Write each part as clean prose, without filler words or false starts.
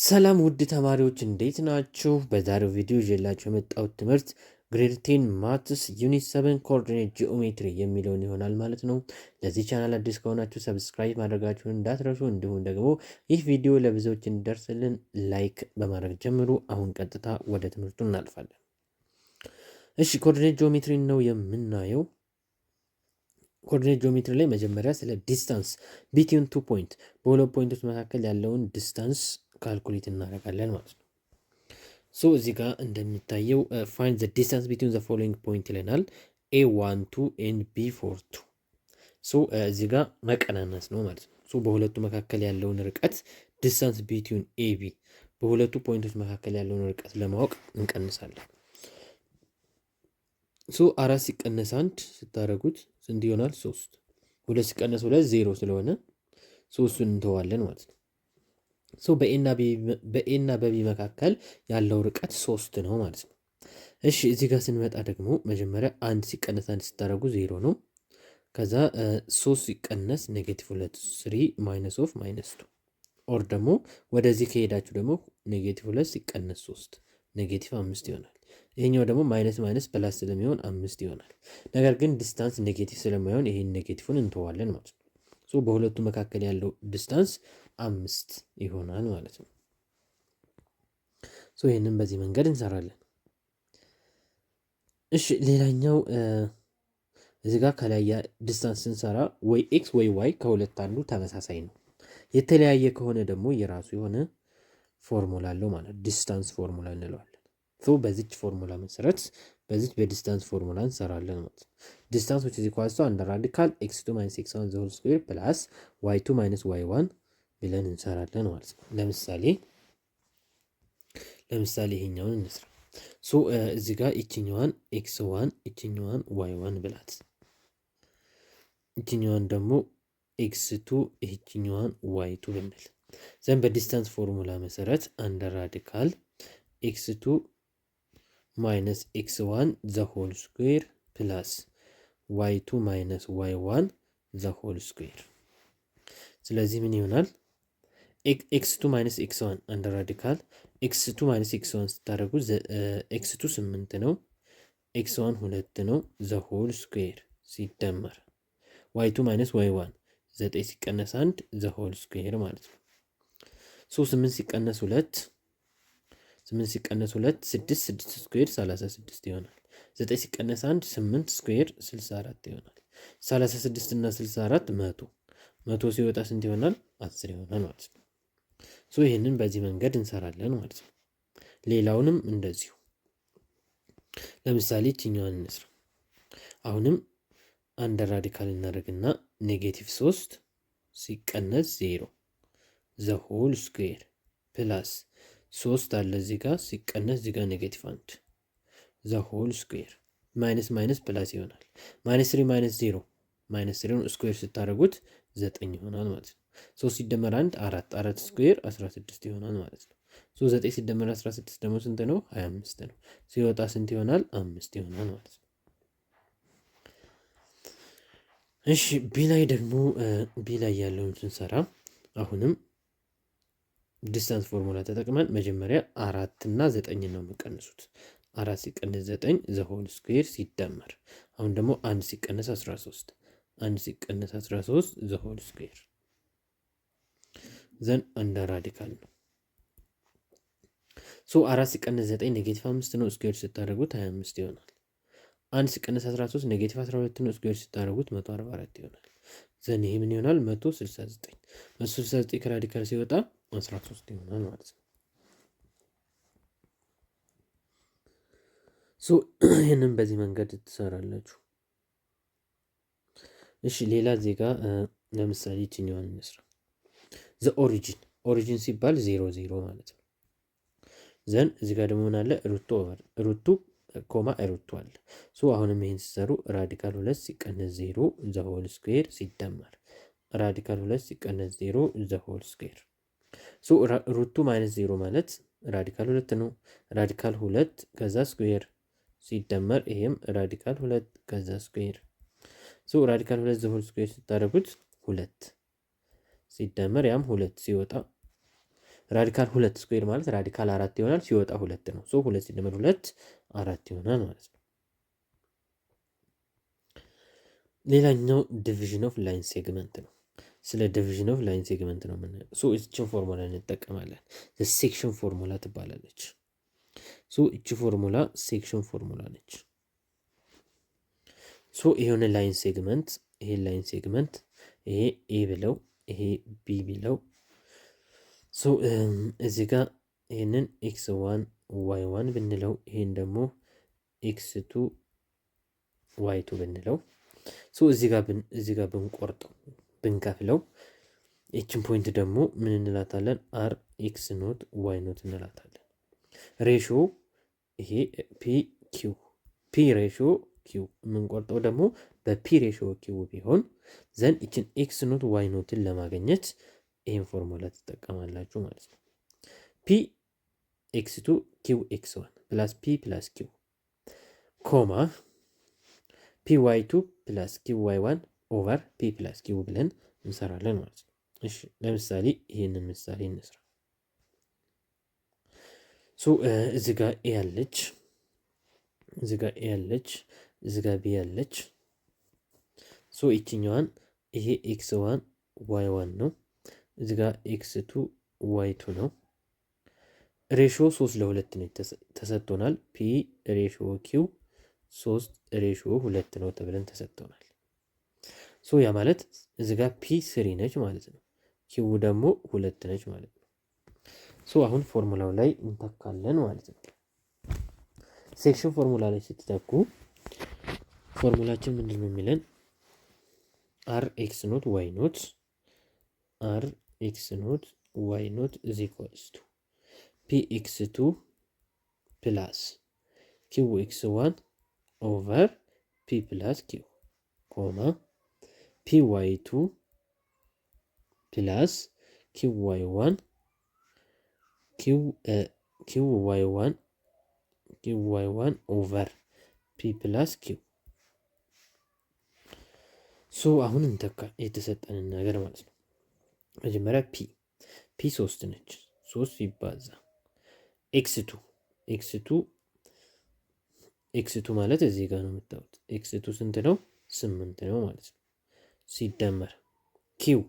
ሰላም ውድ ተማሪዎች እንዴት ናችሁ? በዛሬው ቪዲዮ ይዤላችሁ የመጣሁት ትምህርት ግሬድ 10 ማትስ ዩኒት 7 ኮኦርዲኔት ጂኦሜትሪ የሚለውን ይሆናል ማለት ነው። ለዚህ ቻናል አዲስ ከሆናችሁ ሰብስክራይብ ማድረጋችሁን እንዳትረሱ፣ እንዲሁም ደግሞ ይህ ቪዲዮ ለብዙዎች እንዲደርስልን ላይክ በማድረግ ጀምሩ። አሁን ቀጥታ ወደ ትምህርቱ እናልፋለን። እሺ ኮኦርዲኔት ጂኦሜትሪ ነው የምናየው። ኮኦርዲኔት ጂኦሜትሪ ላይ መጀመሪያ ስለ ዲስታንስ ቢትዊን ቱ ፖይንት በሁለት ፖይንቶች መካከል ያለውን ዲስታንስ ካልኩሌት እናደርጋለን ማለት ነው። ሶ እዚህ ጋር እንደሚታየው ፋይንድ ዘ ዲስታንስ ቢትዊን ዘ ፎሎዊንግ ፖይንት ይለናል A12 ኤንድ B42። ሶ እዚህ ጋር መቀናነስ ነው ማለት ነው። ሶ በሁለቱ መካከል ያለውን ርቀት ዲስታንስ ቢትዊን AB በሁለቱ ፖይንቶች መካከል ያለውን ርቀት ለማወቅ እንቀንሳለን። ሶ 4 ሲቀነስ 1 ስታደርጉት ስንት ይሆናል? 3። 2 ሲቀነስ 2 0 ስለሆነ 3ን እንተዋለን ማለት ነው። ሶ በኤና በቢ መካከል ያለው ርቀት 3 ነው ማለት ነው። እሺ እዚህ ጋር ስንመጣ ደግሞ መጀመሪያ 1 ሲቀነስ 1 ስታደርጉ 0 ነው። ከዛ 3 ሲቀነስ -2 3 ማይነስ ኦፍ ማይነስ 2 ኦር ደግሞ ወደዚህ ከሄዳችሁ ደግሞ -2 ሲቀነስ 3 -5 ይሆናል። ይሄኛው ደግሞ ማይነስ ማይነስ ፕላስ ስለሚሆን 5 ይሆናል። ነገር ግን ዲስታንስ ኔጌቲቭ ስለማይሆን ይሄን ኔጌቲቭን እንተዋለን ማለት ነው። ሶ በሁለቱ መካከል ያለው ዲስታንስ 5 ይሆናል ማለት ነው። ሶ ይሄንን በዚህ መንገድ እንሰራለን። እሺ ሌላኛው እዚህ ጋር ከላይ ዲስታንስ ስንሰራ ወይ ኤክስ ወይ ዋይ ከሁለት አንዱ ተመሳሳይ ነው። የተለያየ ከሆነ ደግሞ የራሱ የሆነ ፎርሙላ አለው ማለት ዲስታንስ ፎርሙላ እንለዋለን። ሶ በዚች ፎርሙላ መሰረት በዚች በዲስታንስ ፎርሙላ እንሰራለን ማለት ነው። ዲስታንስ which is equal to under radical x2 minus x1 the whole square plus y2 minus y1 ብለን እንሰራለን ማለት ነው። ለምሳሌ ይሄኛውን እንስራ። ሶ እዚህ ጋር ይችኛዋን x1 ይችኛዋን y1 ብላት፣ ይችኛዋን ደግሞ x2 ይችኛዋን y2 ብንል ዘን በዲስታንስ ፎርሙላ መሰረት አንደር ራዲካል x2 ማይነስ x1 ዘ ሆል ስኩዌር ፕላስ y2 ማይነስ y1 ዘ ሆል ስኩዌር። ስለዚህ ምን ይሆናል? x2 ማይነስ x1 አንደር ራዲካል x2 ማይነስ x1 ስታደርጉ x2 8 ነው፣ x1 2 ነው፣ ዘ ሆል ስኩዌር ሲደመር y2 ማይነስ y1 9 ሲቀነስ 1 ዘ ሆል ስኩዌር ማለት ነው። ሶ 8 ሲቀነስ 2 8 ሲቀነስ 2 6 6 ስኩዌር 36 ይሆናል። 9 ሲቀነስ 1 8 ስኩዌር 64 ይሆናል። 36 እና 64 100 ሲወጣ ስንት ይሆናል? 10 ይሆናል ማለት ነው። ሶ ይሄንን በዚህ መንገድ እንሰራለን ማለት ነው። ሌላውንም እንደዚሁ ለምሳሌ ይችኛዋን እንስራ። አሁንም አንደር ራዲካል እናደርግና -3 ሲቀነስ 0 ዘ ሆል ስኩዌር ፕላስ 3 አለ እዚህ ጋር ሲቀነስ እዚህ ጋር -1 ዘ ሆል ስኩዌር ማይነስ ማይነስ ፕላስ ይሆናል። -3 ማይነስ 0 -3 ስኩዌር ስታደርጉት 9 ይሆናል ማለት ነው። 3 ሲደመር 1 4 ስኩዌር 16 ይሆናል ማለት ነው። 9 ሲደመር 16 ደግሞ ስንት ነው? 25 ነው። ሲወጣ ስንት ይሆናል? 5 ይሆናል ማለት ነው። እሺ ቢ ላይ ደግሞ ቢ ላይ ያለውን ስንሰራ አሁንም ዲስታንስ ፎርሙላ ተጠቅመን መጀመሪያ 4 እና 9 ነው የሚቀንሱት። 4 ሲቀነስ 9 ዘ ሆል ስኩዌር ሲደመር አሁን ደግሞ 1 ሲቀነስ 13 1 ሲቀነስ 13 ዘ ሆል ስኩዌር ዘን አንደር ራዲካል ነው። ሶ 4 ሲቀነስ 9 -5 ነው፣ ስኩዌር ስታደርጉት 25 ይሆናል። 1 ሲቀነስ 13 -12 ነው፣ ስኩዌር ስታደርጉት 144 ይሆናል። ዘን ይሄ ምን ይሆናል? 169 169 ከራዲካል ሲወጣ 13 ይሆናል ማለት ነው። ሶ ይህንን በዚህ መንገድ ትሰራላችሁ። እሺ ሌላ ዜጋ ለምሳሌ ይችኛዋን እንስራ። ዘ ኦሪጂን ሲባል 0 0 ማለት ነው። ዘን እዚህ ጋር ደግሞ ምን አለ? ሩቱ ኮማ ሩቱ አለ። ሶ አሁንም ይሄን ሲሰሩ ራዲካል 2 ሲቀነስ 0 ዘ ሆል ስኩዌር ሲደመር ራዲካል 2 ሲቀነስ 0 ዘ ሆል ስኩዌር። ሶ ሩቱ ማይነስ 0 ማለት ራዲካል 2 ነው። ራዲካል 2 ከዛ ስኩዌር ሲደመር ይሄም ራዲካል 2 ከዛ ስኩዌር። ሶ ራዲካል 2 ዘ ሆል ስኩዌር ስታደርጉት 2 ሲደመር ያም 2 ሲወጣ ራዲካል 2 ስኩዌር ማለት ራዲካል 4 ይሆናል። ሲወጣ 2 ነው። ሶ 2 ሲደመር 2 4 ይሆናል ማለት ነው። ሌላኛው ዲቪዥን ኦፍ ላይን ሴግመንት ነው። ስለ ዲቪዥን ኦፍ ላይን ሴግመንት ነው የምናየው። ሶ እችን ፎርሙላ እንጠቀማለን። ሴክሽን ፎርሙላ ትባላለች። ሶ እቺ ፎርሙላ ሴክሽን ፎርሙላ ነች። ሶ የሆነ ላይን ሴግመንት ይሄ ላይን ሴግመንት ይሄ ኤ ብለው ይሄ ቢ ብለው ሶ እዚህ ጋር ይሄንን ኤክስ ዋን ዋይ ዋን ብንለው ይሄን ደግሞ ኤክስ ቱ ዋይ ቱ ብንለው ሶ እዚህ ጋር ብንቆርጠው ብንከፍለው ይችን ፖይንት ደግሞ ምን እንላታለን? አር ኤክስ ኖት ዋይ ኖት እንላታለን። ሬሾ ይሄ ፒ ኪው ፒ ሬሾ ኪው የምንቆርጠው ደግሞ በፒ ሬሾ ኪው ቢሆን ዘንድ ይችን ኤክስ ኖት ዋይ ኖትን ለማግኘት ይህን ፎርሙላ ትጠቀማላችሁ ማለት ነው። ፒ ኤክስ ቱ ኪው ኤክስ ዋን ፕላስ ፒ ፕላስ ኪው ኮማ ፒ ዋይ ቱ ፕላስ ኪው ዋይ ዋን ኦቨር ፒ ፕላስ ኪው ብለን እንሰራለን ማለት ነው። እሺ ለምሳሌ ይህንን ምሳሌ እንስራ። ሶ እዚህ ጋር ኤ ያለች እዚህ ጋር ኤ ያለች እዚህ ጋር ቢ ያለች ሶ ይችኛዋን ይሄ ኤክስ ዋን ዋይ ዋን ነው። እዚህ ጋር ኤክስ ቱ ዋይ ቱ ነው። ሬሾ 3 ለ2 ነው ተሰጥቶናል። ፒ ሬሾ ኪው 3 ሬሾ 2 ነው ተብለን ተሰጥቶናል። ሶ ያ ማለት እዚህ ጋር ፒ 3 ነች ማለት ነው። ኪው ደግሞ 2 ነች ማለት ነው። ሶ አሁን ፎርሙላው ላይ እንተካለን ማለት ነው። ሴክሽን ፎርሙላ ላይ ስትተኩ ፎርሙላችን ምንድን ነው የሚለን? አር ኤክስ ኖት ዋይ ኖት አር ኤክስ ኖት ዋይ ኖት ኢዝ ኢኳልስ ቱ ፒ ኤክስ ቱ ፕላስ ኪው ኤክስ ዋን ኦቨር ፒ ፕላስ ኪው ኮማ ፒ ዋይ ቱ ፕላስ ኪው ዋይ ዋን ኪው ዋይ ዋን ኦቨር ፒ ፕላስ ኪው። ሶ አሁን እንተካ የተሰጠንን ነገር ማለት ነው። መጀመሪያ ፒ 3 ነች። 3 ሲባዛ ኤክስ ቱ ማለት እዚህ ጋር ነው የምታዩት። ኤክስ ቱ ስንት ነው? 8 ነው ማለት ነው። ሲደመር ኪው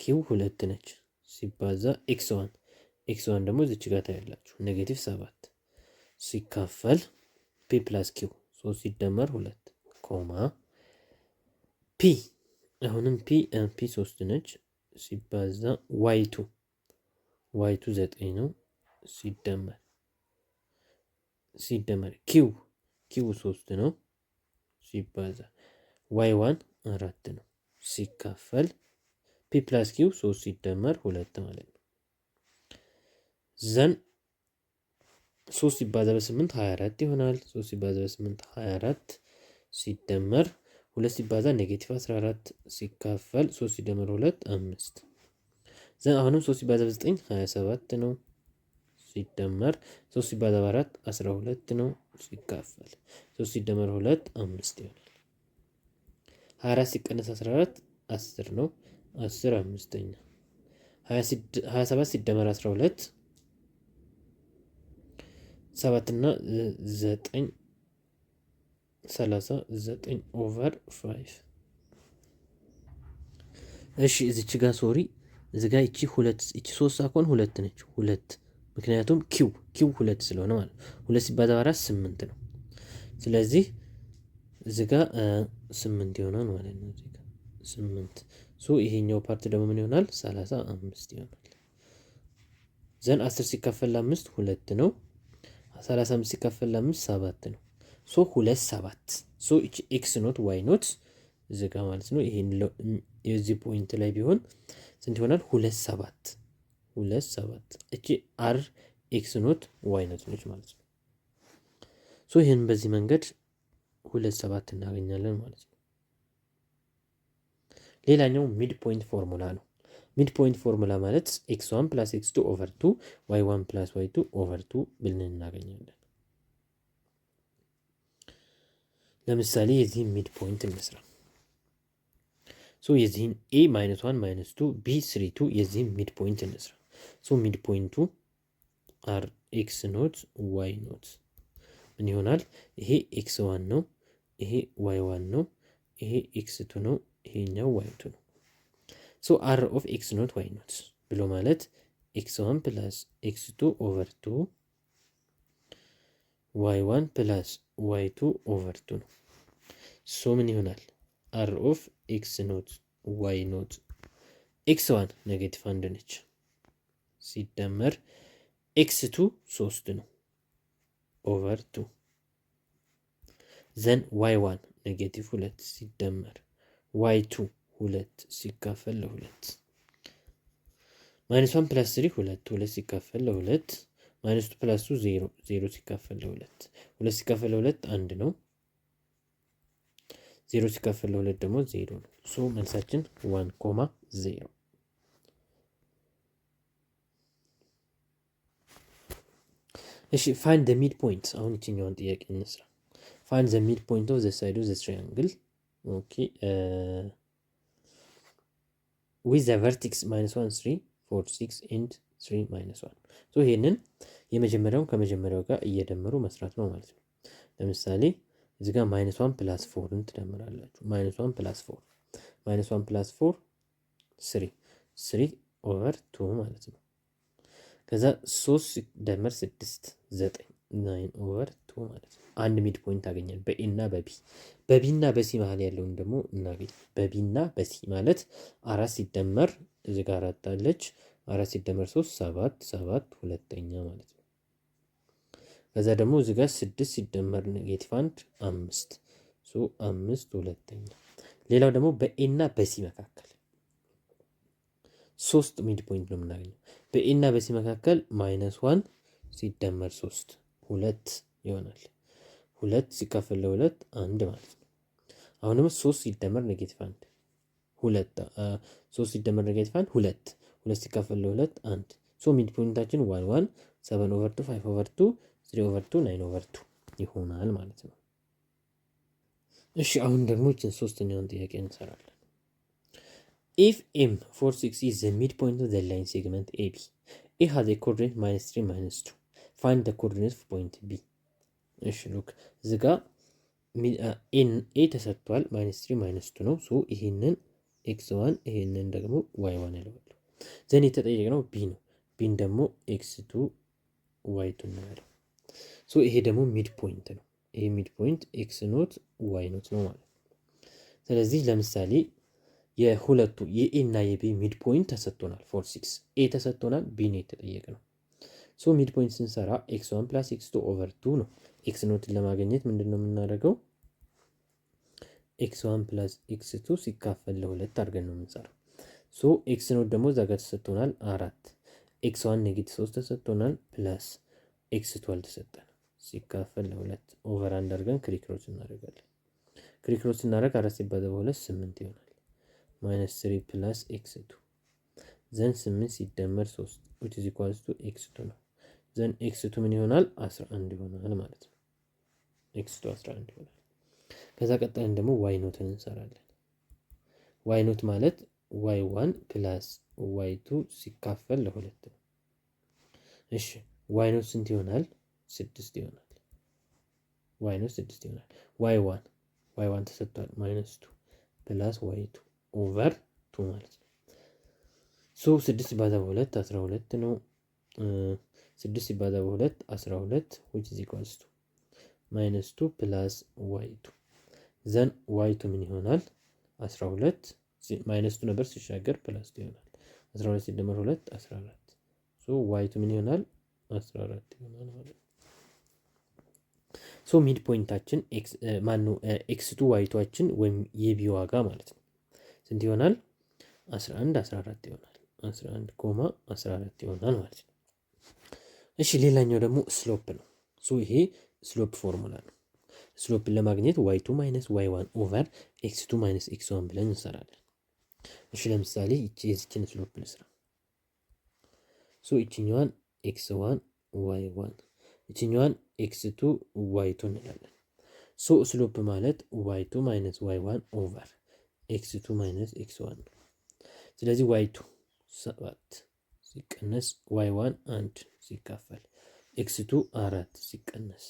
2 ነች ሲባዛ ኤክስ ዋን ደግሞ እዚች ጋር ታያላችሁ ኔጌቲቭ 7 ሲካፈል ፒ ፕላስ ኪው 3 ሲደመር 2 ኮማ ፒ አሁንም ፒ 3 ነች ሲባዛ ዋይቱ 9 ነው ሲደመር ኪው 3 ነው ሲባዛ ዋይ ዋን 4 ነው ሲካፈል ፒ ፕላስ ኪው 3 ሲደመር 2 ማለት ነው። ዘን 3 ሲባዛ በ8 24 ይሆናል። 3 ሲባዛ በ8 24 ሲደመር 2 ሲባዛ ኔጌቲቭ 14 ሲካፈል 3 ሲደመር 2 5 ዘን አሁንም 3 ሲባዛ በ9 27 ነው ሲደመር 3 ሲባዛ በ4 12 ነው ሲካፈል 3 ሲደመር 2 5 ይሆናል። 24 ሲቀነስ 14 10 ነው 10 አምስተኛ 27 ሲደመር 12 7 እና 9 39 ኦቨር 5። እሺ እዚች ጋር ሶሪ እዚ ጋር እቺ 3 ሳኮን 2 ነች 2 ምክንያቱም ኪው 2 ስለሆነ ማለት 2 ሲባዛ በ4 8 ነው። ስለዚህ እዚ ጋር 8 ይሆናል ማለት ነው። እዚ ጋር 8 ሶ ይሄኛው ፓርት ደግሞ ምን ይሆናል? 35 ይሆናል። ዘን 10 ሲካፈል 5 2 ነው 35 ሲካፈል 5 7 ነው። ሶ 2 7 ሶ እቺ ኤክስ ኖት ዋይ ኖት እዚህ ጋር ማለት ነው። ይሄን የዚህ ፖይንት ላይ ቢሆን ስንት ይሆናል? 2 7 እቺ አር ኤክስ ኖት ዋይ ኖት ነች ማለት ነው። ሶ ይሄን በዚህ መንገድ 2 7 እናገኛለን ማለት ነው። ሌላኛው ሚድ ፖይንት ፎርሙላ ነው። ሚድ ፖይንት ፎርሙላ ማለት x1 + x2 ኦቨር 2 y1 + y2 ኦቨር 2 ብለን እናገኛለን። ለምሳሌ የዚህን ሚድ ፖይንት እንስራ። ሶ የዚህን a -1 -2 b 3 2 የዚህን ሚድ ፖይንት እንስራ። ሶ ሚድ ፖይንቱ አር ኤክስ ኖት ዋይ ኖት ምን ይሆናል? ይሄ ኤክስ ዋን ነው፣ ይሄ ዋይ ዋን ነው፣ ይሄ ኤክስ ቱ ነው፣ ይሄኛው ዋይ ቱ ነው። ሶ አር ኦፍ ኤክስ ኖት ዋይ ኖት ብሎ ማለት ኤክስ ዋን ፕላስ ኤክስ ቱ ኦቨር ቱ ዋይ ዋን ፕላስ ዋይ ቱ ኦቨር ቱ ነው። ሶ ምን ይሆናል? አር ኦፍ ኤክስ ኖት ዋይ ኖት ኤክስ ዋን ኔጌቲቭ አንድ ነች ሲደመር ኤክስ ቱ 3 ነው ኦቨር ቱ ዘን ዋይ ዋን ኔጌቲቭ 2 ሲደመር ዋይ ቱ 2 ሲካፈል ለ2 ማይነስ 1 ፕላስ 3 2 ሲካፈል ለ2 ማይነስ 2 ፕላስ 2 0 ሲካፈል ለ2 2 ሲካፈል ለ2 1 ነው 0 ሲካፈል ለ2 ደግሞ 0 ነው። ሶ መልሳችን 1,0። እሺ ፋይንድ ዘ ሚድ ፖይንት። አሁን ይችኛውን ጥያቄ እንስራ። ፋይንድ ዘ ሚድ ፖይንት ኦፍ ዘ ሳይድ ኦፍ ዘ ትራያንግል ኦኬ ዊዝ ዘ ቨርቴክስ -1 3 4 6 ኤንድ 3 -1 ሶ ይሄንን የመጀመሪያውን ከመጀመሪያው ጋር እየደመሩ መስራት ነው ማለት ነው። ለምሳሌ እዚህ ጋር -1 + 4ን ትደምራላችሁ። -1 + 4 -1 + 4 3 ኦቨር 2 ማለት ነው። ከዛ 3 ሲደመር 6 9 9 ኦቨር 2 ማለት ነው። አንድ ሚድ ፖይንት ታገኛል በኤ እና በቢ። በቢ እና በሲ መሀል ያለውን ደግሞ እናገኝ። በቢ እና በሲ ማለት 4 ሲደመር እዚህ ጋር 4 አለች 4 ሲደመር 3 7 7 ሁለተኛ ማለት ነው። ከዛ ደግሞ እዚህ ጋር 6 ሲደመር -1 5 ሶ 5 ሁለተኛ። ሌላው ደግሞ በኤ እና በሲ መካከል 3 ሚድ ፖይንት ነው የምናገኘው። በኤ እና በሲ መካከል -1 ሲደመር 3 2 ይሆናል። 2 ሲካፈል ለ2 1 ማለት ነው። አሁንም 3 ሲደመር -1 2 3 ሲደመር -1 2 2 ሲካፈል ለ2 1 ሶ ሚድ ፖይንታችን 1 1 7 ኦቨር 2 5 ኦቨር 2 3 ኦቨር 2 9 ኦቨር 2 ይሆናል ማለት ነው። እሺ አሁን ደግሞ እችን ሶስተኛውን ጥያቄ እንሰራለን። If M 4 6 is the midpoint of the line segment AB, A has a coordinate -3 -2. Find the coordinate of point B. እሺ ሉክ እዚህ ጋር ኤ ተሰጥቷል -3 -2 ነው። ሶ ይሄንን x1 ይሄንን ደግሞ y1 ያለዋለሁ። ዘን የተጠየቅነው ቢ ነው። ቢን ደግሞ x2 y2 እናያለን። ሶ ይሄ ደግሞ ሚድ ፖይንት ነው። ይሄ ሚድ ፖይንት x ኖት y ኖት ነው ማለት። ስለዚህ ለምሳሌ የሁለቱ የኤ እና የቢ ሚድ ፖይንት ተሰጥቶናል። 4 6 ኤ ተሰጥቶናል፣ ቢ ነው የተጠየቅነው። ሶ ሚድ ፖይንት ስንሰራ x1 + x2 ኦቨር 2 ነው። ኤክስ ኖትን ለማግኘት ምንድነው የምናደርገው? x1 + x2 ሲካፈል ለ2 አድርገን ነው የምንሰራው። ሶ ኤክስ ኖት ደግሞ እዛ ጋር ተሰጥቶናል 4 x1 -3 ተሰጥቶናል ፕላስ x2 አልተሰጠንም ሲካፈል ለ2 ኦቨር 1 አድርገን ክሪክሮስ እናደርጋለን። ክሪክሮስ ስናደርግ 4 ሲባዛ በ2 8 ይሆናል። -3 + x2 ዘን 8 ሲደመር 3 which is equals to x2 ነው። ዘን x2 ምን ይሆናል? 11 ይሆናል ማለት ነው። x2 11 ይሆናል። ከዛ ቀጣይን ደግሞ y ኖትን እንሰራለን። y ኖት ማለት y1 + y2 ሲካፈል ለ2 ነው። እሺ y ኖት ስንት ይሆናል? 6 ይሆናል። y ኖት 6 ይሆናል። y1 ተሰጥቷል -2 + y2 ኦቨር 2 ማለት ነው። ሶ 6 ሲባዛ በ2 12 ነው። 6 ሲባዛ በ2 12 which is equals to -2 + y2 ዘን y2 ምን ይሆናል? 12 -2 ነበር ሲሻገር +2 ይሆናል። 12 ሲደመር 2 14 ሶ y2 ምን ይሆናል? 14 ይሆናል ማለት ነው። ሶ ሚድ ፖይንታችን x2 y2ችን ወይም የቢ ዋጋ ማለት ነው ስንት ይሆናል? 11 14 ይሆናል። 11 14 ይሆናል ማለት ነው። እሺ ሌላኛው ደግሞ ስሎፕ ነው። ሶ ይሄ ስሎፕ ፎርሙላ ነው። ስሎፕን ለማግኘት y2 - y1 ኦቨር x2 - x1 ብለን እንሰራለን። እሺ ለምሳሌ የዚችን ስሎፕ ልስራ። ሶ ይችኛዋን x1 y1 ይችኛዋን x2 y2 እንላለን። ሶ ስሎፕ ማለት y2 - y1 ኦቨር x2 - x1 ነው። ስለዚህ y2 7 ሲቀነስ y1 1 ሲካፈል x2 4 ሲቀነስ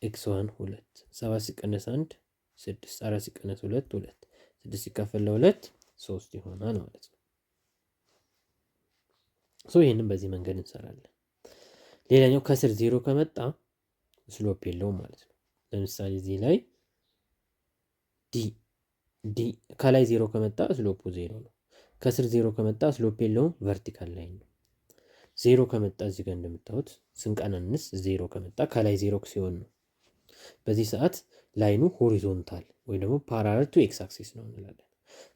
x1 2 7 ሲቀነስ 1 6 4 ሲቀነስ 2 2 6 ሲካፈል ለ2 3 ይሆናል ማለት ነው። ይህንን በዚህ መንገድ እንሰራለን። ሌላኛው ከስር 0 ከመጣ ስሎፕ የለውም ማለት ነው። ለምሳሌ እዚህ ላይ ዲ ከላይ 0 ከመጣ ስሎፑ 0 ነው። ከስር 0 ከመጣ ስሎፕ የለውም፣ ቨርቲካል ላይን ነው። 0 ከመጣ እዚህ ጋር እንደምታዩት ስንቀናንስ 0 ከመጣ ከላይ 0 ሲሆን ነው። በዚህ ሰዓት ላይኑ ሆሪዞንታል ወይ ደግሞ ፓራለል ቱ ኤክስ አክሲስ ነው እንላለን።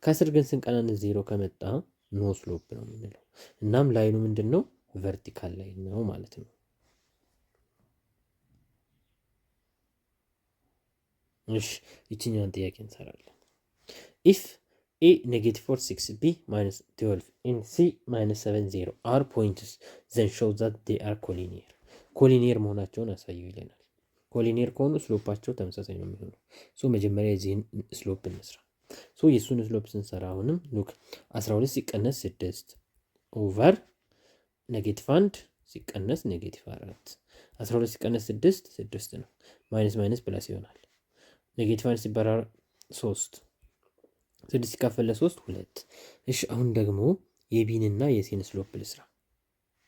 ከስር ግን ስንቀናንስ 0 ከመጣ ኖ ስሎፕ ነው የምንለው። እናም ላይኑ ምንድን ነው? ቨርቲካል ላይን ነው ማለት ነው። እሺ ይችኛውን ጥያቄ እንሰራለን። ኢፍ ኤ -4 6 ቢ -12 ኤንድ ሲ -7 0 አር ፖይንትስ ዘን ሾው ዛት ዴይ አር ኮሊኒየር። ኮሊኒየር መሆናቸውን አሳዩ ይለናል። ኮሊኒየር ከሆኑ ስሎፓቸው ተመሳሳይ ነው የሚሆነው። መጀመሪያ የዚህን ስሎፕ እንስራ። የእሱን ስሎፕ ስንሰራ አሁንም ሉክ 12 ሲቀነስ 6 ኦቨር -1 ሲቀነስ -4 12 ሲቀነስ 6 6 ነው። ማይነስ ማይነስ ፕላስ ይሆናል። -1 ሲባራ 3 6 ሲካፈል ለ3 2። እሺ አሁን ደግሞ የቢንና የሲን ስሎፕ ልስራ።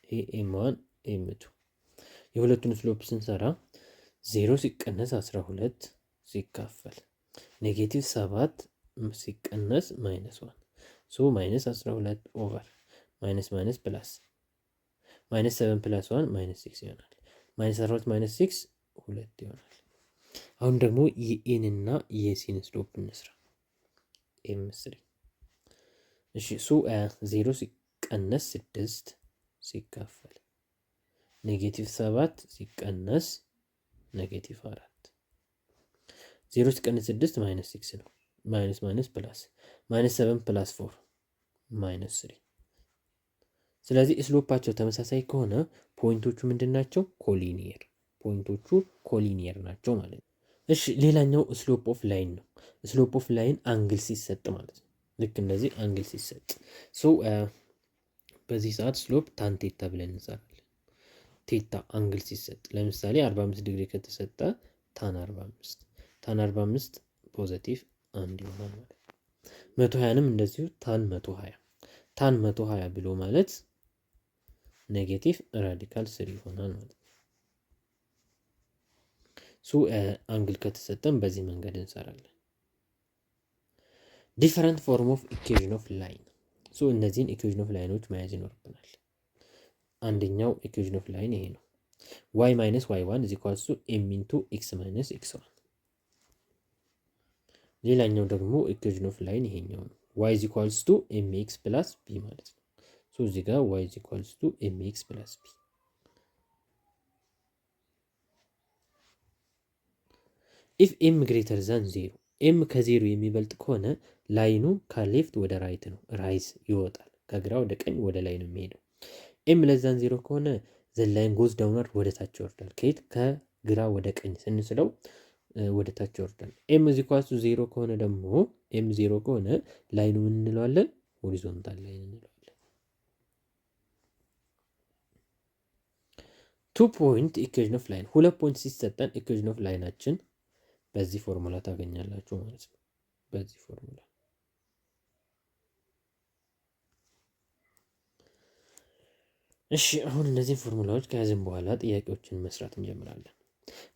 ኤም1 ኤም2 የሁለቱን ስሎፕ ስንሰራ 0 ሲቀነስ 12 ሲካፈል -7 ሲቀነስ -1 ማይነስ 12 ኦቨር ማይነስ ማይነስ ፕላስ -7 + 1 -6 ይሆናል። -12 -6 2 ይሆናል። አሁን ደግሞ የኤንና የሲን ስሎፕ እንስራ። ኤም3 እሺ 0 ሲቀነስ 6 ሲካፈል -7 ሲቀነስ -4 0 ሲቀነስ 6 -6 ነው። ማይነስ ማይነስ ፕላስ -7 + 4 -3። ስለዚህ ስሎፓቸው ተመሳሳይ ከሆነ ፖይንቶቹ ምንድን ናቸው? ኮሊኒየር። ፖይንቶቹ ኮሊኒየር ናቸው ማለት ነው። እሺ ሌላኛው ስሎፕ ኦፍ ላይን ነው። ስሎፕ ኦፍ ላይን አንግል ሲሰጥ ማለት ነው። ልክ እንደዚህ አንግል ሲሰጥ በዚህ ሰዓት ስሎፕ ታን ቴታ ብለን እንሰራለን። ቴታ አንግል ሲሰጥ ለምሳሌ 45 ዲግሪ ከተሰጠ ታን 45 ፖዘቲቭ 1 ይሆናል ማለት ነው። 120ንም እንደዚሁ ታን 120 ብሎ ማለት ኔጌቲቭ ራዲካል 3 ይሆናል ማለት ነው። አንግል ከተሰጠን በዚህ መንገድ እንሰራለን። ዲፈረንት ፎርም ኦፍ ኢኩዌዥን ኦፍ ላይን። እነዚህን ኢኩዌዥን ኦፍ ላይኖች መያዝ ይኖርብናል። አንደኛው ኢኩዌዥን ኦፍ ላይን ይሄ ነው። y - y1 m × x - x1። ሌላኛው ደግሞ ኢኩዌዥን ኦፍ ላይን ይሄኛው ነው። y mx + b ማለት ነው። እዚህ ጋር y mx + b። ኢፍ m ግሬተር ዛን 0 m ከ0 የሚበልጥ ከሆነ ላይኑ ከሌፍት ወደ ራይት ነው፣ ራይዝ ይወጣል። ከግራ ወደ ቀኝ ወደ ላይ ነው የሚሄደው። m ለዛን 0 ከሆነ ዘ ላይን ጎዝ ዳውንዋርድ ወደ ታች ይወርዳል። ከየት? ከግራ ወደ ቀኝ ስንስለው ወደ ታች ይወርዳል። m 0 ከሆነ ደግሞ m 0 ከሆነ ላይኑ ምን እንለዋለን? ሆሪዞንታል ላይን እንለዋለን። 2 ፖይንት ኢኩዌዥን ኦፍ ላይን። 2 ፖይንት ሲሰጠን ኢኩዌዥን ኦፍ ላይናችን በዚህ ፎርሙላ ታገኛላችሁ ማለት ነው። በዚህ ፎርሙላ እሺ። አሁን እነዚህን ፎርሙላዎች ከያዝን በኋላ ጥያቄዎችን መስራት እንጀምራለን።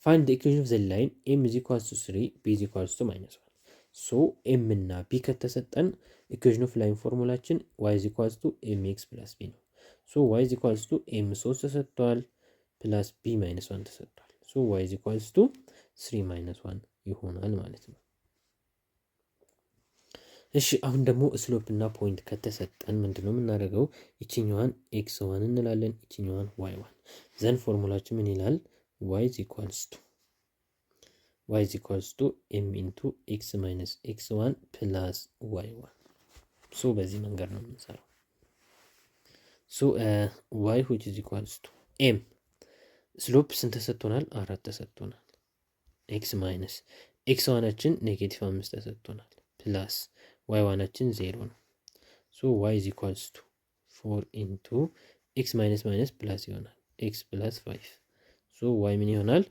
ፋይንድ ዘ ኢኩዌሽን ኦፍ ዘ ላይን m = 3 b = -1። m እና b ከተሰጠን ኢኩዌሽን ኦፍ ላይን ፎርሙላችን y = mx + b ነው። y m3 ተሰጥቷል ፕላስ b - 1 ተሰጥቷል። y 3 - 1 ይሆናል ማለት ነው። እሺ አሁን ደግሞ ስሎፕ እና ፖይንት ከተሰጠን ምንድነው የምናደርገው? ይችኛዋን x1 እንላለን፣ ይችኛዋን y1። ዘን ፎርሙላችን ምን ይላል? y = m × x - x1 + y1። በዚህ መንገድ ነው የምንሰራው። y = m ስሎፕ ስንት ተሰጥቶናል? 4 ተሰጥቶናል። x1ችን -5 ተሰጥቶናል ፕላስ y1ችን 0 ነው። y = 4 × ኤክስ ማይነስ ማይነስ ፕላስ ይሆናል። ኤክስ ፕላስ 5 ሶ ዋይ ምን ይሆናል?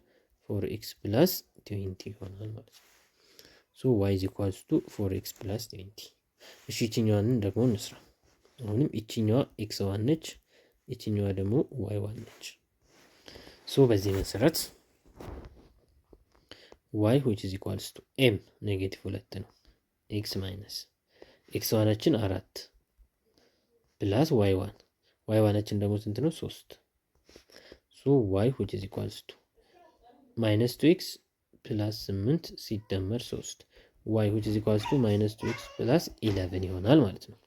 4x ፕላስ 20 ይሆናል ማለት ነው። ሶ ዋይ ኢዝ ኢኳልስ ቱ 4x ፕላስ 20። እሺ ይችኛዋንን ደግሞ እንስራ። አሁንም ይችኛዋ ኤክስ ዋን ነች፣ ይችኛዋ ደግሞ ዋይ ዋን ነች። ሶ በዚህ መሰረት ዋይ which is equals to m ኔጌቲቭ 2 ነው። ኤክስ ማይነስ ኤክስ ዋናችን 4 ፕላስ ዋይ ዋናችን ደግሞ ስንት ነው? 3 ሶ ዋይ which is equals to ማይነስ 2x ፕላስ 8 ሲደመር 3 ዋይ which is equals to ማይነስ 2x ፕላስ 11 ይሆናል ማለት ነው።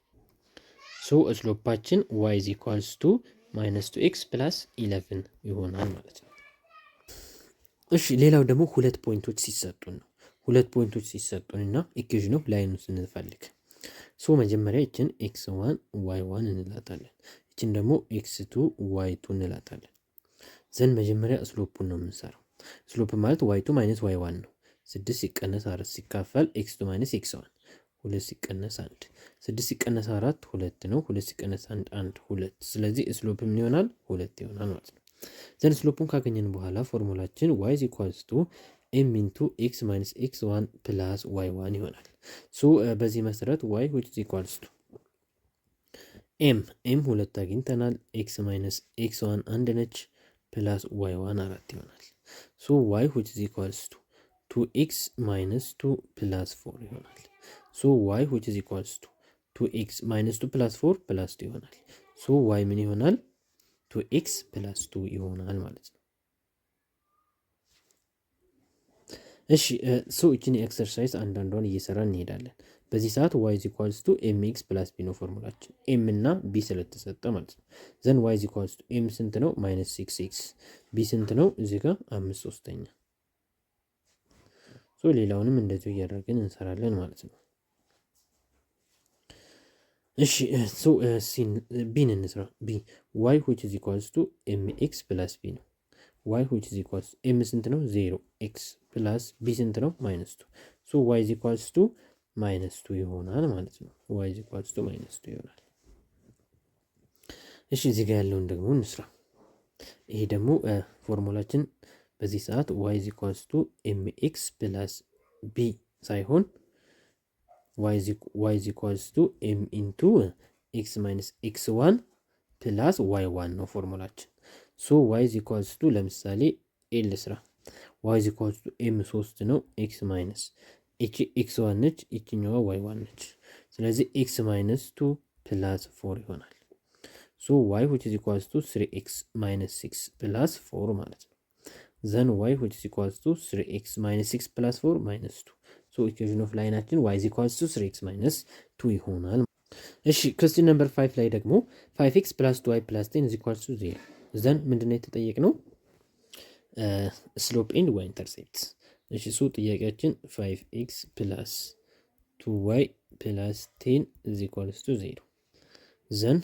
ሶ ስሎፓችን ዋይ is equals to ማይነስ 2x ፕላስ 11 ይሆናል ማለት ነው። እሺ ሌላው ደግሞ ሁለት ፖይንቶች ሲሰጡን ነው። ሁለት ፖይንቶች ሲሰጡን እና ኢኩዌሽን ኦፍ ላይን ስንፈልግ ሶ መጀመሪያ ይችን x1 y1 እንላታለን። ይችን ደግሞ x2 y2 እንላታለን። ዘን መጀመሪያ ስሎፑን ነው የምንሰራው። ስሎፕ ማለት y2 ማይነስ y1 ነው። 6 ሲቀነስ 4 ሲካፈል x2 ማይነስ x1 2 ሲቀነስ 1 6 ሲቀነስ 4 2 ነው። 2 ሲቀነስ 1 1 2። ስለዚህ ስሎፕ ምን ይሆናል? 2 ይሆናል ማለት ነው። ዘን ስሎፑን ካገኘን በኋላ ፎርሙላችን y is equals to m into x minus x1 plus y1 ይሆናል። ሶ በዚህ መሰረት y which is equals to m ሁለት አግኝተናል። x minus x1 አንድ ነች ፕላስ y1 4 ይሆናል። ሶ y which is equals to 2x minus 2 plus 4 ይሆናል። ሶ y which is equals to 2x minus 2 plus 4 plus 2 ይሆናል። ሶ y ምን ይሆናል? 2x ፕላስ 2 ይሆናል ማለት ነው። እሺ ሶ እቺን ኤክሰርሳይዝ አንዳንዷን እየሰራን እንሄዳለን። በዚህ ሰዓት y is equals to mx ፕላስ b ነው ፎርሙላችን m እና b ስለተሰጠ ማለት ነው። ዘን y is equals to m ስንት ነው? ማይነስ 6x b ስንት ነው? እዚህ ጋር 5/3 ሶ ሌላውንም እንደዚሁ እያደረግን እንሰራለን ማለት ነው። እሺ ሶ ቢን እንስራ። ቢ y which is equals to mx ፕላስ b ነው። y which is equals to m ስንት ነው? 0 x ፕላስ b ስንት ነው? ማይነስ 2 ሶ y is equals to ማይነስ 2 ይሆናል ማለት ነው። y is equals to ማይነስ 2 ይሆናል። እሺ እዚህ ጋር ያለውን ደግሞ እንስራ። ይሄ ደግሞ ፎርሙላችን በዚህ ሰዓት y is equals to mx ፕላስ b ሳይሆን y is equals to m into x minus x1 ፕላስ y1 ነው ፎርሙላችን። ሶ y is equals to ለምሳሌ ኤል ስራ y is equals to m 3 ነው x ማይነስ እቺ x1 ነች፣ እቺኛዋ y1 ነች። ስለዚህ x minus 2 ፕላስ 4 ይሆናል። ሶ y which is equals to 3x minus 6 ፕላስ 4 ማለት ነው። ዘን y which is equals to 3x minus 6 ፕላስ 4 minus 2 ሶ ኢኩዌሽን ኦፍ ላይናችን y is equals to 3x minus 2 ይሆናል። እሺ ኩዌስችን ነምበር 5 ላይ ደግሞ 5x plus 2y plus 10 is equals to 0 ዘን ምንድነው የተጠየቅነው? ስሎፕ ኤንድ ዋይ ኢንተርሴፕት። እሺ ሶ ጥያቄያችን 5x plus 2y plus 10 is equals to 0 ዘን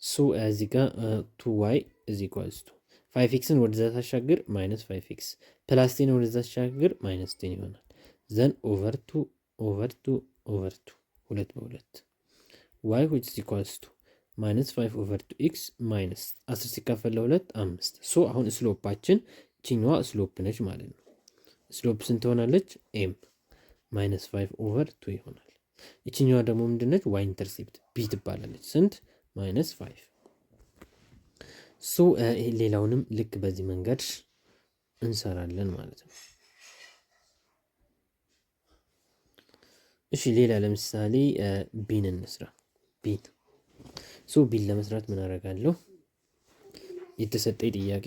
ሶ እዚህ ጋር 2y is equals to 5xን ወደዛ ታሻግር ማይነስ 5x ፕላስ 10 ወደዛ ታሻግር ማይነስ 10 ይሆናል። ዘን ኦቨር 2 ኦቨር 2 ኦቨር 2 ሁለት በሁለት y which is equals to ማይነስ 5 ኦቨር 2x ማይነስ 10 ሲካፈል ለ2 5 ሶ አሁን ስሎፓችን እቺኛዋ ስሎፕ ነች ማለት ነው። ስሎፕ ስንት ሆናለች? m ማይነስ 5 ኦቨር 2 ይሆናል። እቺኛዋ ደግሞ ምንድነች? y ኢንተርሴፕት b ትባላለች። ስንት? ማይነስ 5 ሶ ሌላውንም ልክ በዚህ መንገድ እንሰራለን ማለት ነው። እሺ ሌላ ለምሳሌ ቢን እንስራ። ቢን ሶ ቢን ለመስራት ምን አደርጋለሁ? የተሰጠኝ ጥያቄ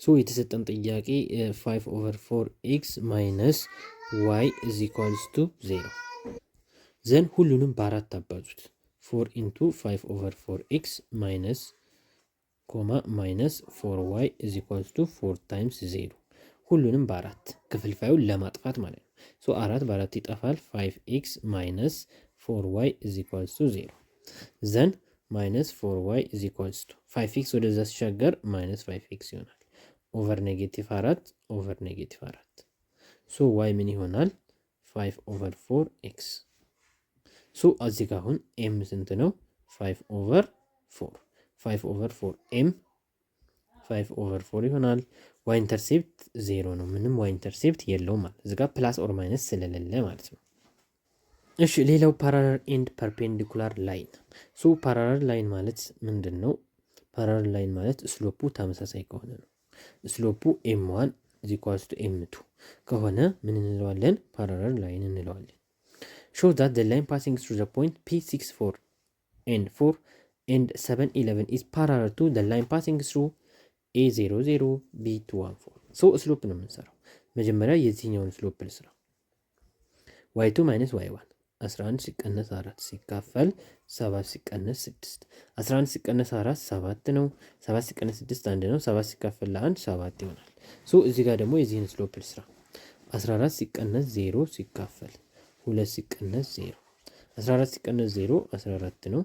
ሶ የተሰጠን ጥያቄ 5 ኦቨር 4x ማይነስ y is equals to 0 ዘን ሁሉንም በአራት አባዙት 4 into 5 over 4x minus ኮማ ማይነስ 4y is equals to 4 times 0 ሁሉንም በአራት ክፍልፋዩን ለማጥፋት ማለት ነው። ሶ 4 በአራት ይጠፋል 5x minus 4y is equals to 0 ዘን minus 4y is equals to 5x ወደዛ ሲሻገር minus 5x ይሆናል። ኦቨር ኔጌቲቭ 4 ኦቨር ኔጌቲቭ 4 ሶ y ምን ይሆናል? 5 over 4x ሶ እዚህ ጋር አሁን m ስንት ነው? 5/4 ኤም 5/4 ይሆናል። ዋይ ኢንተርሴፕት 0 ነው። ምንም ዋይ ኢንተርሴፕት የለውም ማለት እዚህ ጋር ፕላስ ኦር ማይነስ ስለሌለ ማለት ነው። እሺ ሌላው ፓራለል ኤንድ ፐርፔንዲኩላር ላይን። ሶ ፓራለል ላይን ማለት ምንድን ነው? ፓራለል ላይን ማለት ስሎፑ ተመሳሳይ ከሆነ ነው። ስሎፑ ኤም1 ዚኳልስ ቱ ኤም2 ከሆነ ምን እንለዋለን? ፓራለል ላይን እንለዋለን። show that the line passing through the point P6 4 and 4 and 7 11 is parallel to the line passing through A00 B214 ሶ ስሎፕ ነው የምንሰራው። መጀመሪያ የዚህኛውን ስሎፕ ልስራ። y2 minus y1 11 ሲቀነስ 4 ሲካፈል 7 ሲቀነስ 6 11 ሲቀነስ 4 7 ነው። 7 ሲቀነስ 6 1 ነው። 7 ሲካፈል ለ1 7 ይሆናል። ሶ እዚህ ጋር ደግሞ የዚህን ስሎፕ ልስራ። 14 ሲቀነስ 0 ሲካፈል 2 ሲቀነስ 0 14 ሲቀነስ 0 14 ነው።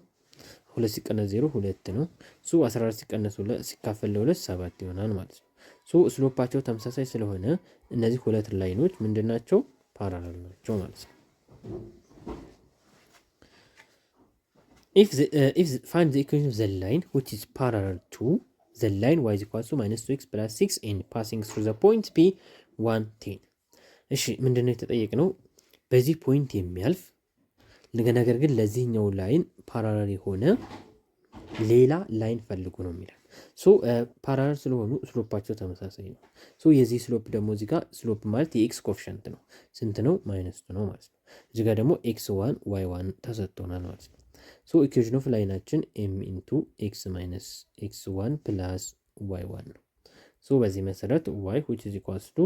2 ሲቀነስ 0 2 ነው። ሶ 14 ሲቀነስ 2 ሲካፈል ለ2 7 ይሆናል ማለት ነው። ሶ ስሎፓቸው ተመሳሳይ ስለሆነ እነዚህ ሁለት ላይኖች ምንድናቸው? ፓራለል ናቸው ማለት ነው። if find the equation of the line which is parallel to the line y is equal to minus 2x plus 6 and passing through the point p 110 እሺ ምንድነው የተጠየቅነው? በዚህ ፖይንት የሚያልፍ ነገር ግን ለዚህኛው ላይን ፓራለል የሆነ ሌላ ላይን ፈልጉ ነው የሚለው። ሶ ፓራለል ስለሆኑ ስሎፓቸው ተመሳሳይ ነው። ሶ የዚህ ስሎፕ ደግሞ እዚህ ጋር ስሎፕ ማለት የኤክስ ኮኤፊሺየንት ነው። ስንት ነው? -2 ነው ማለት ነው። እዚህ ጋር ደግሞ x1 y1 ተሰጥቶናል ማለት ነው። ሶ ኢኩዌሽን ኦፍ ላይናችን m ኢንቱ x ማይነስ x1 ፕላስ y1 ነው። ሶ በዚህ መሰረት y which is equals to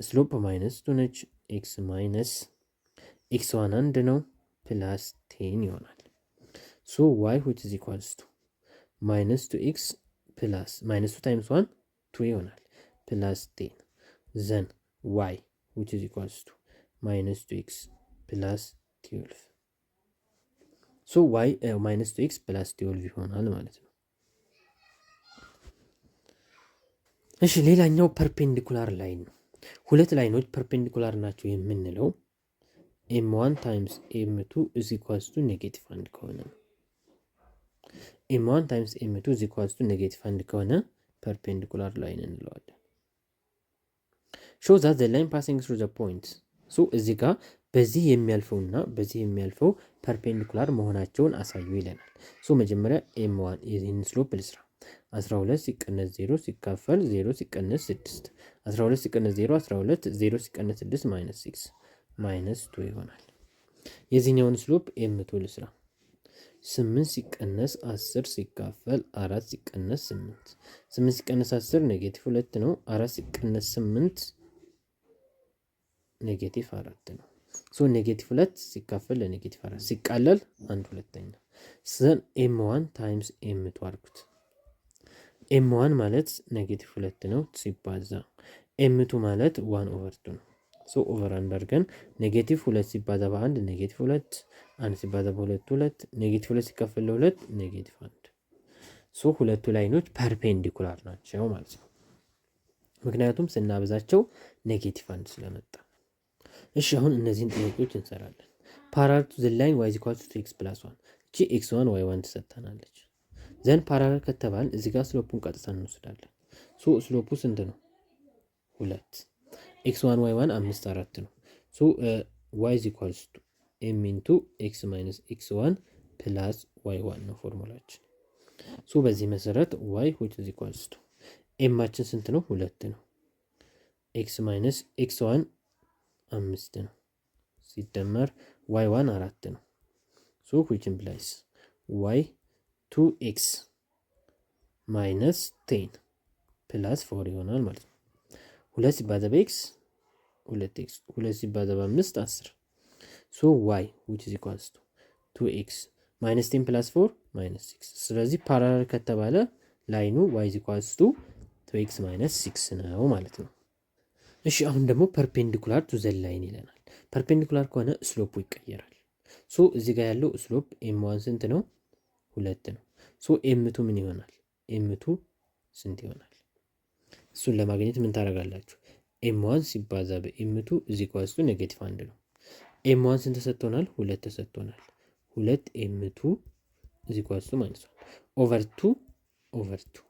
ስሎፕ -2 ነች። x ማይነስ x1 1 ነው ፕላስ 10 ይሆናል። ሶ y which is equals to -2x ፕላስ -2 ታይምስ 1 2 ይሆናል ፕላስ 10 ዘን y which is equals to -2x ፕላስ 12 ሶ y -2x ፕላስ 12 ይሆናል ማለት ነው። እሺ ሌላኛው ፐርፔንዲኩላር ላይን ነው። ሁለት ላይኖች ፐርፔንዲኩላር ናቸው የምንለው m1 ታይምስ m2 is equals to -1 ከሆነ ነው። m1 ታይምስ m2 is equals to -1 ከሆነ ፐርፔንዲኩላር ላይን እንለዋለን። show that the line passing through the points ሶ እዚህ ጋር በዚህ የሚያልፈውና በዚህ የሚያልፈው ፐርፔንዲኩላር መሆናቸውን አሳዩ ይለናል። ሶ መጀመሪያ m1 የዚህን ስሎፕ ልስራ። 12 ሲቀነስ 0 ሲካፈል 0 ሲቀነስ 6 12 ሲቀነስ 0 12 0 ሲቀነስ 6 -6 -2 ይሆናል። የዚህኛውን ስሎፕ m2 ልስራ። 8 ሲቀነስ 10 ሲካፈል 4 ሲቀነስ 8 8 ሲቀነስ 10 -2 ነው። 4 ሲቀነስ 8 -4 ነው። ሶ -2 ሲካፈል ለ-4 ሲቃለል 1/2 ዘን m1 ታይምስ m2 አድርጉት። m1 ማለት -2 ነው ሲባዛ m2 ማለት 1/2 ነው። ሶ ኦቨር አድርገን -2 ሲባዛ በ1 -2 1 ሲባዛ በ2 2 -2 ሲካፈል ለ2 -1 ሶ ሁለቱ ላይኖች ፐርፔንዲኩላር ናቸው ማለት ነው። ምክንያቱም ስናበዛቸው -1 ስለመጣ። እሺ አሁን እነዚህን ጥያቄዎች እንሰራለን። ፓራለል ቱ ዘ ላይን y = 2x + 1 እቺ x1 y1 ተሰጥተናለች። ዘን ፓራለል ከተባል እዚህ ጋር ስሎፑን ቀጥታ እንወስዳለን። ሶ ስሎፑ ስንት ነው? 2 x1 y1 5 4 ነው። ሶ y = m into x minus x1 plus y1 ነው ፎርሙላችን። ሶ በዚህ መሰረት y which is equals to m-አችን ስንት ነው? 2 ነው። x minus x1 5 ነው ሲደመር y1 4 ነው። ሶ which implies y 2x minus 10 plus 4 ይሆናል ማለት ነው። 2 ሲባዛ በx 2x 2 ሲባዛ በ5 10 ሶ y which is equals to 2x minus 10 plus 4 minus 6 ስለዚህ ፓራለል ከተባለ ላይኑ y is equals to 2x minus 6 ነው ማለት ነው። እሺ አሁን ደግሞ ፐርፔንዲኩላር ቱ ዘ ላይን ይለናል። ፐርፔንዲኩላር ከሆነ ስሎፑ ይቀየራል። ሶ እዚህ ጋር ያለው ስሎፕ m1 ስንት ነው? 2 ነው። ሶ m2 ምን ይሆናል? m2 ስንት ይሆናል? እሱን ለማግኘት ምን ታደርጋላችሁ? m1 ሲባዛ በm2 is equals to -1 ነው። m1 ስንት ተሰጥቶናል? 2 ተሰጥቶናል። 2 m2 is equals to minus 1 over 2 over 2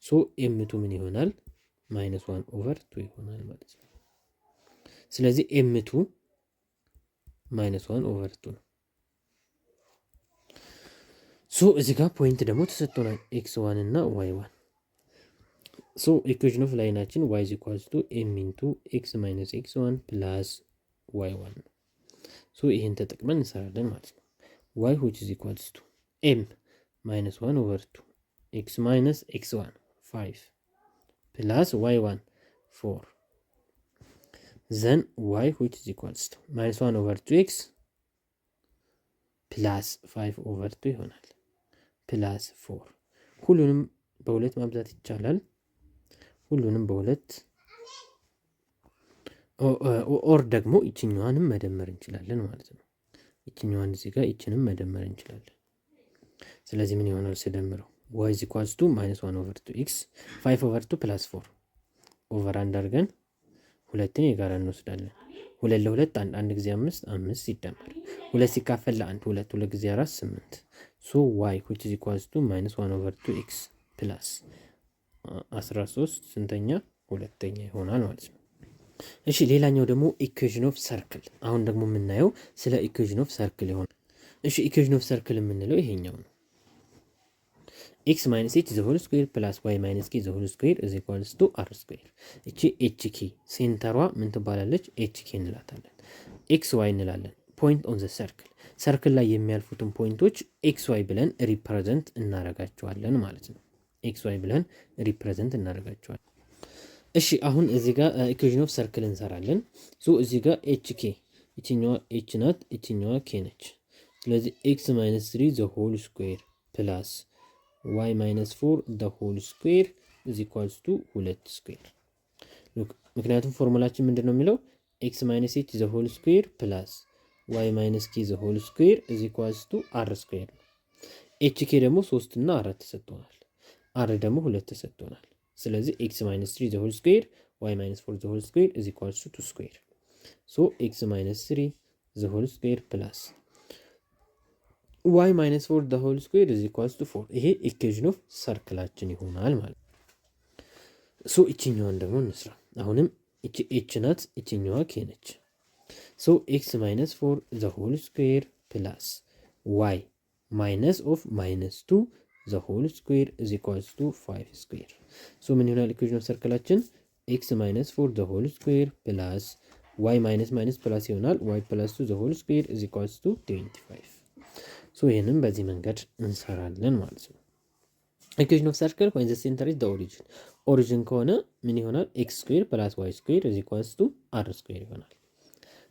so m2 ምን ይሆናል minus 1 over 2 ይሆናል ማለት ነው። ስለዚህ m2 minus 1 over 2 ነው። ሶ እዚህ ጋር ፖይንት ደግሞ ተሰጥቶናል x1 እና y1 ሶ ኢኩዌሽን ኦፍ ላይናችን y is equals to m into x minus x1 plus y1 ሶ ይሄን ተጠቅመን እንሰራለን ማለት ነው። y which is equals to m minus 1 over 2 x minus x1 5 plus y1 4 then y which is equals to minus 1 over 2x plus 5 over 2 ይሆናል plus 4 ሁሉንም በሁለት ማብዛት ይቻላል። ሁሉንም በሁለት ኦር ደግሞ እቺኛዋንም መደመር እንችላለን ማለት ነው። እቺኛዋን እዚህ ጋር እቺንም መደመር እንችላለን። ስለዚህ ምን ይሆናል ሲደምረው y is equals to minus 1 over 2x 5 over 2 plus 4 over አንድ አድርገን ሁለትን የጋራ እንወስዳለን። ሁለት ለሁለት አንድ ጊዜ 5 ሲደመር ሁለት ሲካፈል ለአንድ ሁለት ጊዜ 4 8 so y which is equals to minus 1 over 2x plus 13 ስንተኛ ሁለተኛ ይሆናል ማለት ነው። እሺ ሌላኛው ደግሞ ኢኩዌሽን ኦፍ ሰርክል አሁን ደግሞ የምናየው ስለ ኢኩዌሽን ኦፍ ሰርክል ይሆናል። እሺ ኢኩዌሽን ኦፍ ሰርክል የምንለው ይሄኛው ነው። x minus h the whole square plus y minus k the whole square is equals to r square እቺ hk ሴንተሯ ምን ትባላለች hk እንላታለን። xy እንላለን ፖይንት ኦን ዘ ሰርክል ሰርክል ላይ የሚያልፉትን ፖይንቶች xy ብለን ሪፕሬዘንት እናረጋቸዋለን ማለት ነው። xy ብለን ሪፕሬዘንት እናረጋቸዋለን። እሺ አሁን እዚህ ጋር ኢኩዌሽን ኦፍ ሰርክል እንሰራለን። ሶ እዚህ ጋር hk እቺኛዋ h ናት እቺኛዋ k ነች። ስለዚህ x minus 3 the whole square plus y minus 4 the whole square is equals to 2 square look ምክንያቱም ፎርሙላችን ምንድነው የሚለው x minus h the whole square plus y minus k the whole square is equals to r square hk ደግሞ 3 እና 4 ተሰጥቶናል r ደግሞ 2 ተሰጥቶናል። ስለዚህ x minus 3 the whole square y minus 4 the whole square is equals to 2 square so x minus 3 the whole square plus y minus 4 the whole square is equals to 4 ይሄ ኢኩዌሽን ኦፍ ሰርክላችን ይሆናል ማለት ሶ እቺኛዋን ደግሞ እንስራ። አሁንም እቺ h ናት እቺኛዋ k ነች። ሶ x minus 4 the whole square plus y minus of minus 2 the whole square is equals to 5 square ሶ ምን ይሆናል ኢኩዌሽን ኦፍ ሰርክላችን x minus 4 the whole square plus y minus minus plus ይሆናል y plus 2 the whole square is equals to 25 ሶ ይሄንን በዚህ መንገድ እንሰራለን ማለት ነው። ኢኩዌሽን ኦፍ ሰርክል when the center is the origin ኦሪጂን ከሆነ ምን ይሆናል x square plus y square is equals to r square ይሆናል።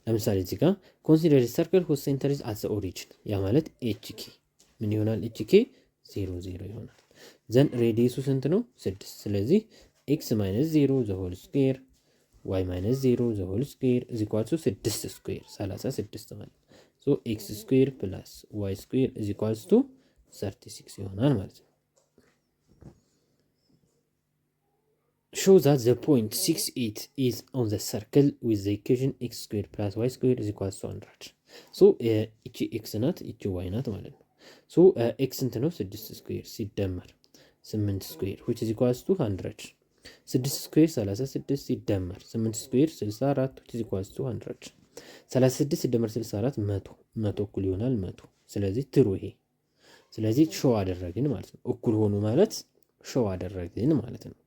ለምሳሌ እዚህ ጋር consider a circle whose center is at the origin ያ ማለት hk ምን ይሆናል hk 0 0 ይሆናል። ዘን ሬዲየሱ ስንት ነው 6 ስለዚህ x minus 0 the whole square y minus 0 the whole square is equals to 6 square 36 ማለት so x square plus y square is equals to 36 ይሆናል ማለት ነው። show that the point 6 8 is on the circle with the equation x square plus y square is equals to 100 so እቺ x ናት እቺ y ናት ማለት ነው። so x እንት ነው 6 ስኩዌር ሲደመር 8 ስኩዌር which is equals to 100 6 ስኩዌር 36 ሲደመር 8 ስኩዌር 64 which is equals to 100 36 ሲደመር 64 100 እኩል ይሆናል 100 ስለዚህ ትሩ ይሄ ስለዚህ ሾው አደረግን ማለት ነው። እኩል ሆኑ ማለት ሾው አደረግን ማለት ነው።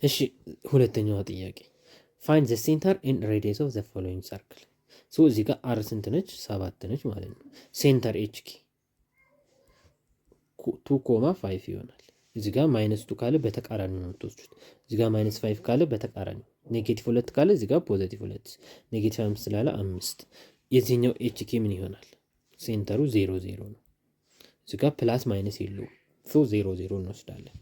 እሺ ሁለተኛው ጥያቄ find the center and radius of the following circle so እዚህ ጋር r ስንት ነች 7 ነች ማለት ነው። ሴንተር hk 2.5 ይሆናል። እዚህ ጋር -2 ካለ በተቃራኒ ነው የምትወስዱት። እዚህ ጋር -5 ካለ በተቃራኒ -2 ካለ እዚህ ጋር +2 -5 ስላለ 5 የዚህኛው hk ምን ይሆናል ሴንተሩ 0 0 ነው። እዚህ ጋር ፕላስ ማይነስ የለውም so 0 0 እንወስዳለን።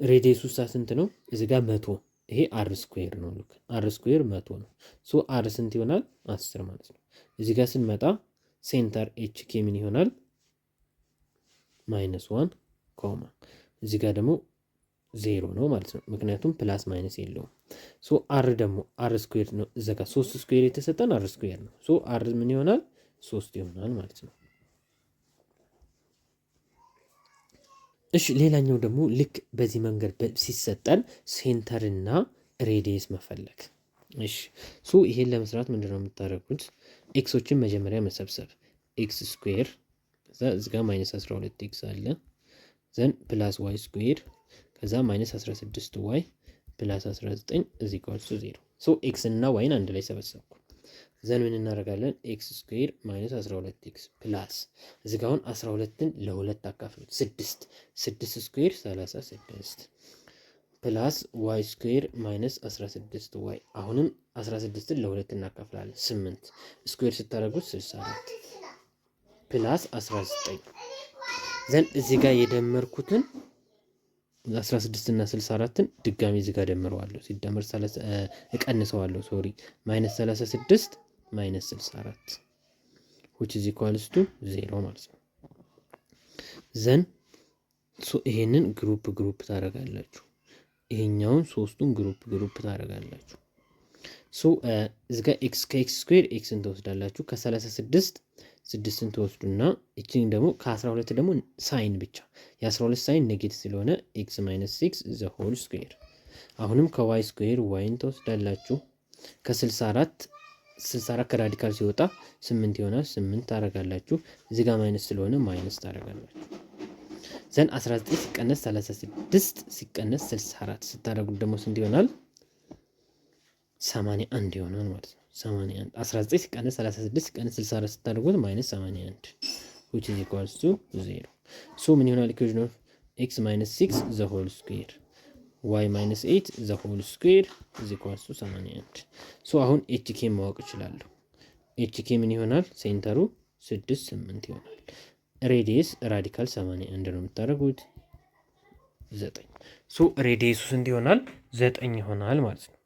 ሬዲየሱ ስንት ነው እዚህ ጋር 100 ይሄ r ስኩዌር ነው ልክ r ስኩዌር 100 ነው so r ስንት ይሆናል 10 ማለት ነው። እዚህ ጋር ስንመጣ ሴንተር hk ምን ይሆናል -1 ኮማ እዚህ ጋር ደግሞ ዜሮ ነው ማለት ነው። ምክንያቱም ፕላስ ማይነስ የለውም። ሶ አር ደግሞ አር ስኩዌር ነው። እዛ ጋር 3 ስኩዌር የተሰጠን አር ስኩዌር ነው። ሶ አር ምን ይሆናል? 3 ይሆናል ማለት ነው። እሺ ሌላኛው ደግሞ ልክ በዚህ መንገድ ሲሰጠን ሴንተር እና ሬዲየስ መፈለግ። እሺ ሶ ይሄን ለመስራት ምንድነው የምታደርጉት? ኤክሶችን መጀመሪያ መሰብሰብ ኤክስ ስኩዌር ከዛ እዚህ ጋር ማይነስ 12 ኤክስ አለ ዘን ፕላስ ዋይ ስኩዌር ከዛ ማይነስ 16 ዋይ ፕላስ 19 እዚህ ጋር 0 ሶ ኤክስ እና ዋይን አንድ ላይ ሰበሰብኩ። ዘን ምን እናደርጋለን? ኤክስ ስኩዌር ማይነስ 12 ኤክስ ፕላስ እዚህ ጋር አሁን 12ን ለሁለት አካፍሉት 6 ስኩዌር 36 ፕላስ ዋይ ስኩዌር ማይነስ 16 ዋይ አሁንም 16ን ለሁለት እናካፍላለን 8 ስኩዌር ስታደርጉት 64 ፕላስ 19 ዘን እዚህ ጋር የደመርኩትን 16 እና 64ን ድጋሚ እዚህ ጋር ደምረዋለሁ። ሲደመር እቀንሰዋለሁ ሶሪ ማይነስ 36 ማይነስ 64 which is equals to 0 ማለት ነው። ዘን ይሄንን ግሩፕ ታደርጋላችሁ። ይሄኛውን ሶስቱን ግሩፕ ታደርጋላችሁ። ሶ እዚህ ጋር ኤክስ ከኤክስ ስኩዌር ኤክስን ትወስዳላችሁ ከ36 6ን ትወስዱና እቺን ደግሞ ከ12 ደግሞ ሳይን ብቻ የ12 ሳይን ኔጌቲቭ ስለሆነ ኤክስ ማይነስ 6 ዘ ሆል ስኩዌር አሁንም ከዋይ ስኩዌር ዋይን ትወስዳላችሁ ከ64 ከራዲካል ሲወጣ 8 ይሆናል 8 ታደርጋላችሁ እዚህ ጋር ማይነስ ስለሆነ ማይነስ ታደርጋላችሁ ዘን 19 ሲቀነስ 36 ሲቀነስ 64 ስታደርጉት ደግሞ ስንት ይሆናል? 81 ይሆናል ማለት ነው። 81 19 ሲቀነስ 36 ሲቀነስ 64 ስታደርጉት ማይነስ 81 which is equals to 0 ሶ ምን ይሆናል? ኢኩዌሽን ኦፍ x minus 6 the whole square y minus 8 the whole square is equals to 81 ሶ አሁን hk ማወቅ እችላለሁ። hk ምን ይሆናል? ሴንተሩ 6 8 ይሆናል። ሬዲየስ ራዲካል 81 ነው የምታደርጉት 9 ሶ ሬዲየሱ ስንት ይሆናል? 9 ይሆናል ማለት ነው።